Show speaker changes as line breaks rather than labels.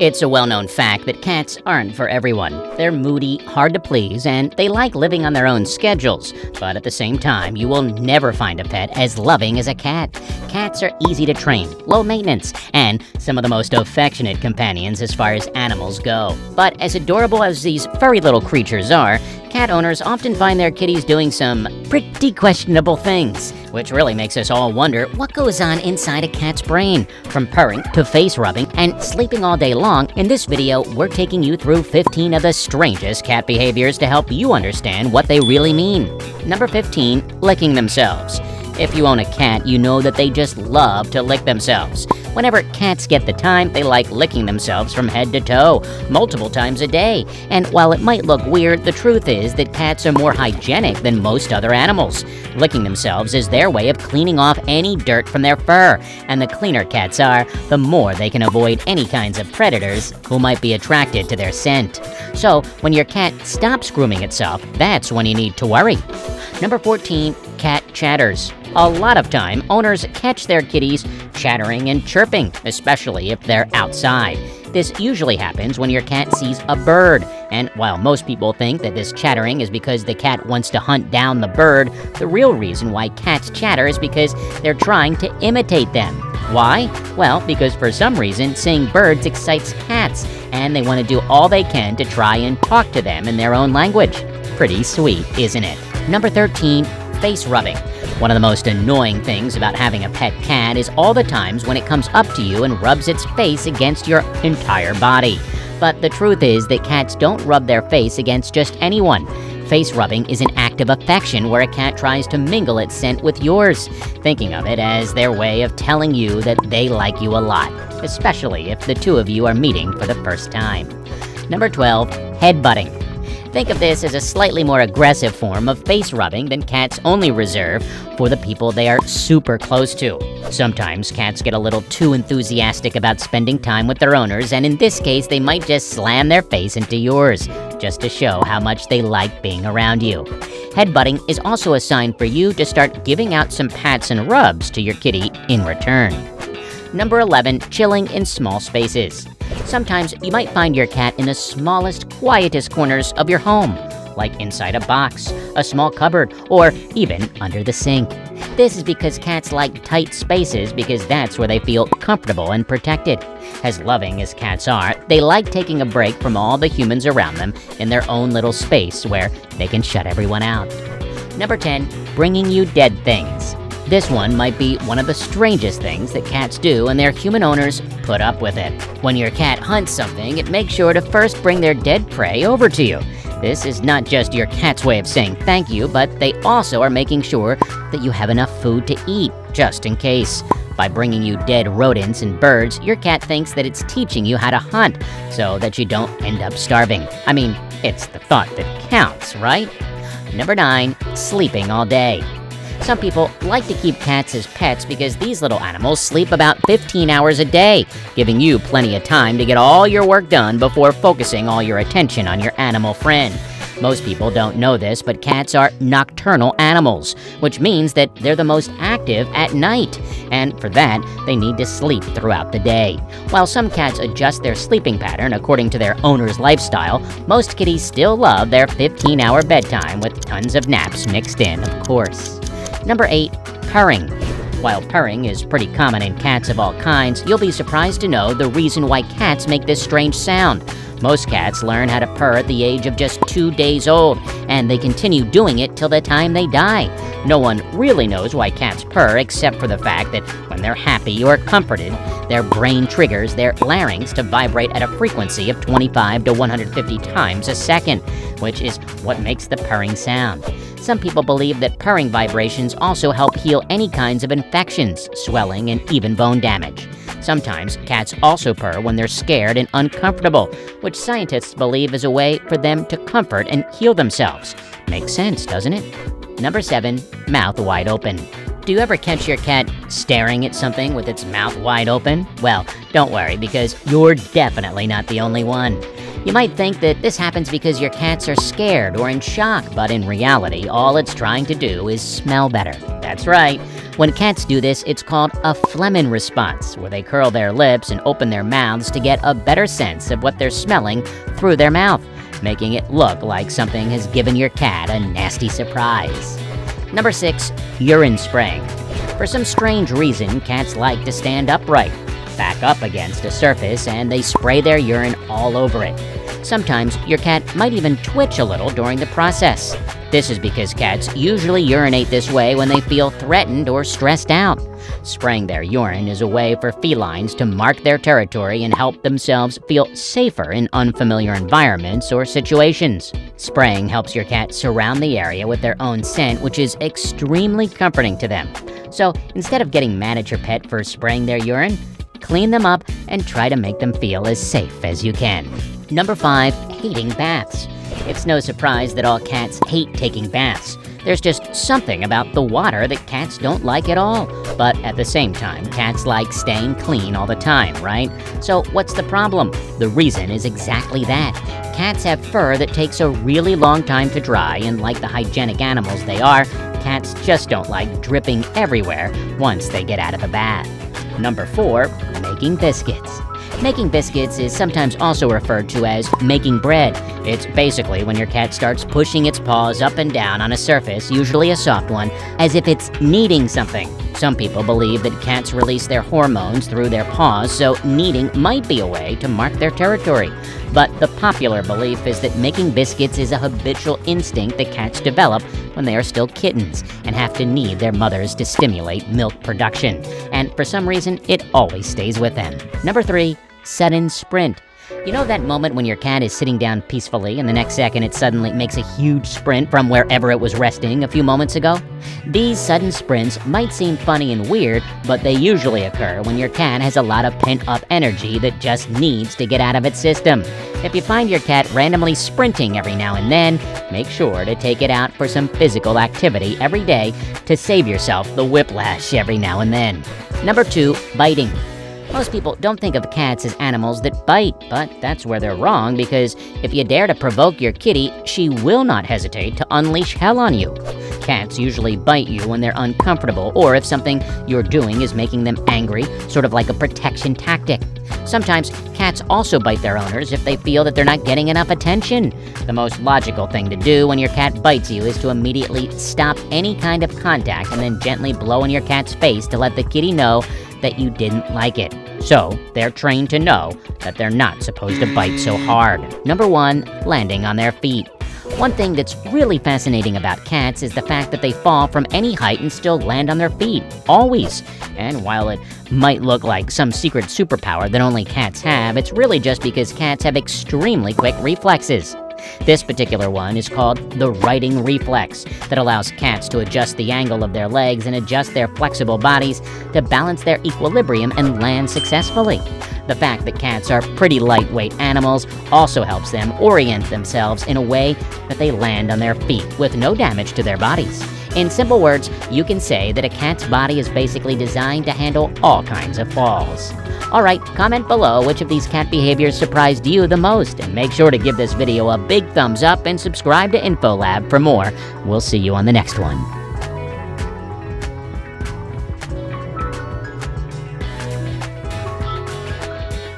It's a well-known fact that cats aren't for everyone. They're moody, hard to please, and they like living on their own schedules. But at the same time, you will never find a pet as loving as a cat. Cats are easy to train, low maintenance, and some of the most affectionate companions as far as animals go. But as adorable as these furry little creatures are, cat owners often find their kitties doing some pretty questionable things, which really makes us all wonder what goes on inside a cat's brain. From purring to face rubbing and sleeping all day long, in this video, we're taking you through 15 of the strangest cat behaviors to help you understand what they really mean. Number 15, licking themselves. If you own a cat, you know that they just love to lick themselves. Whenever cats get the time, they like licking themselves from head to toe, multiple times a day. And while it might look weird, the truth is that cats are more hygienic than most other animals. Licking themselves is their way of cleaning off any dirt from their fur. And the cleaner cats are, the more they can avoid any kinds of predators who might be attracted to their scent. So, when your cat stops grooming itself, that's when you need to worry. Number 14, cat chatters. A lot of time, owners catch their kitties chattering and chirping, especially if they're outside. This usually happens when your cat sees a bird, and while most people think that this chattering is because the cat wants to hunt down the bird, the real reason why cats chatter is because they're trying to imitate them. Why? Well, because for some reason, seeing birds excites cats, and they want to do all they can to try and talk to them in their own language. Pretty sweet, isn't it? Number 13, face rubbing. One of the most annoying things about having a pet cat is all the times when it comes up to you and rubs its face against your entire body. But the truth is that cats don't rub their face against just anyone. Face rubbing is an act of affection where a cat tries to mingle its scent with yours, thinking of it as their way of telling you that they like you a lot, especially if the two of you are meeting for the first time. Number 12, headbutting. Think of this as a slightly more aggressive form of face rubbing than cats only reserve for the people they are super close to. Sometimes cats get a little too enthusiastic about spending time with their owners, and in this case, they might just slam their face into yours, just to show how much they like being around you. Headbutting is also a sign for you to start giving out some pats and rubs to your kitty in return. Number 11, chilling in small spaces. Sometimes you might find your cat in the smallest, quietest corners of your home, like inside a box, a small cupboard, or even under the sink. This is because cats like tight spaces because that's where they feel comfortable and protected. As loving as cats are, they like taking a break from all the humans around them in their own little space where they can shut everyone out. Number 10, bringing you dead things. This one might be one of the strangest things that cats do, and their human owners put up with it. When your cat hunts something, it makes sure to first bring their dead prey over to you. This is not just your cat's way of saying thank you, but they also are making sure that you have enough food to eat, just in case. By bringing you dead rodents and birds, your cat thinks that it's teaching you how to hunt, so that you don't end up starving. I mean, it's the thought that counts, right? Number 9, sleeping all day. Some people like to keep cats as pets because these little animals sleep about 15 hours a day, giving you plenty of time to get all your work done before focusing all your attention on your animal friend. Most people don't know this, but cats are nocturnal animals, which means that they're the most active at night, and for that, they need to sleep throughout the day. While some cats adjust their sleeping pattern according to their owner's lifestyle, most kitties still love their 15-hour bedtime with tons of naps mixed in, of course. Number 8, purring. While purring is pretty common in cats of all kinds, you'll be surprised to know the reason why cats make this strange sound. Most cats learn how to purr at the age of just 2 days old, and they continue doing it till the time they die. No one really knows why cats purr except for the fact that when they're happy or comforted, their brain triggers their larynx to vibrate at a frequency of 25 to 150 times a second, which is what makes the purring sound. Some people believe that purring vibrations also help heal any kinds of infections, swelling, and even bone damage. Sometimes cats also purr when they're scared and uncomfortable, which scientists believe is a way for them to comfort and heal themselves. Makes sense, doesn't it? Number 7, mouth wide open. Do you ever catch your cat staring at something with its mouth wide open? Well, don't worry, because you're definitely not the only one. You might think that this happens because your cats are scared or in shock, but in reality, all it's trying to do is smell better. That's right. When cats do this, it's called a phlegmon response, where they curl their lips and open their mouths to get a better sense of what they're smelling through their mouth, making it look like something has given your cat a nasty surprise. Number 6. Urine spraying. For some strange reason, cats like to stand upright, back up against a surface, and they spray their urine all over it. Sometimes your cat might even twitch a little during the process. This is because cats usually urinate this way when they feel threatened or stressed out. Spraying their urine is a way for felines to mark their territory and help themselves feel safer in unfamiliar environments or situations. Spraying helps your cat surround the area with their own scent, which is extremely comforting to them. So instead of getting mad at your pet for spraying their urine, clean them up and try to make them feel as safe as you can. Number 5. Hating baths. It's no surprise that all cats hate taking baths. There's just something about the water that cats don't like at all. But at the same time, cats like staying clean all the time, right? So what's the problem? The reason is exactly that. Cats have fur that takes a really long time to dry, and like the hygienic animals they are, cats just don't like dripping everywhere once they get out of the bath. Number 4. Making biscuits. Making biscuits is sometimes also referred to as making bread. It's basically when your cat starts pushing its paws up and down on a surface, usually a soft one, as if it's kneading something. Some people believe that cats release their hormones through their paws, so kneading might be a way to mark their territory. But the popular belief is that making biscuits is a habitual instinct that cats develop when they are still kittens and have to knead their mothers to stimulate milk production. And for some reason, it always stays with them. Number 3. Sudden sprint. You know that moment when your cat is sitting down peacefully and the next second it suddenly makes a huge sprint from wherever it was resting a few moments ago? These sudden sprints might seem funny and weird, but they usually occur when your cat has a lot of pent-up energy that just needs to get out of its system. If you find your cat randomly sprinting every now and then, make sure to take it out for some physical activity every day to save yourself the whiplash every now and then. Number 2. Biting. Most people don't think of cats as animals that bite, but that's where they're wrong, because if you dare to provoke your kitty, she will not hesitate to unleash hell on you. Cats usually bite you when they're uncomfortable or if something you're doing is making them angry, sort of like a protection tactic. Sometimes cats also bite their owners if they feel that they're not getting enough attention. The most logical thing to do when your cat bites you is to immediately stop any kind of contact and then gently blow in your cat's face to let the kitty know that you didn't like it. So, they're trained to know that they're not supposed to bite so hard. Number 1. Landing on their feet. One thing that's really fascinating about cats is the fact that they fall from any height and still land on their feet, always. And while it might look like some secret superpower that only cats have, it's really just because cats have extremely quick reflexes. This particular one is called the righting reflex, that allows cats to adjust the angle of their legs and adjust their flexible bodies to balance their equilibrium and land successfully. The fact that cats are pretty lightweight animals also helps them orient themselves in a way that they land on their feet with no damage to their bodies. In simple words, you can say that a cat's body is basically designed to handle all kinds of falls. Alright, comment below which of these cat behaviors surprised you the most, and make sure to give this video a big thumbs up and subscribe to InfoLab for more. We'll see you on the next one.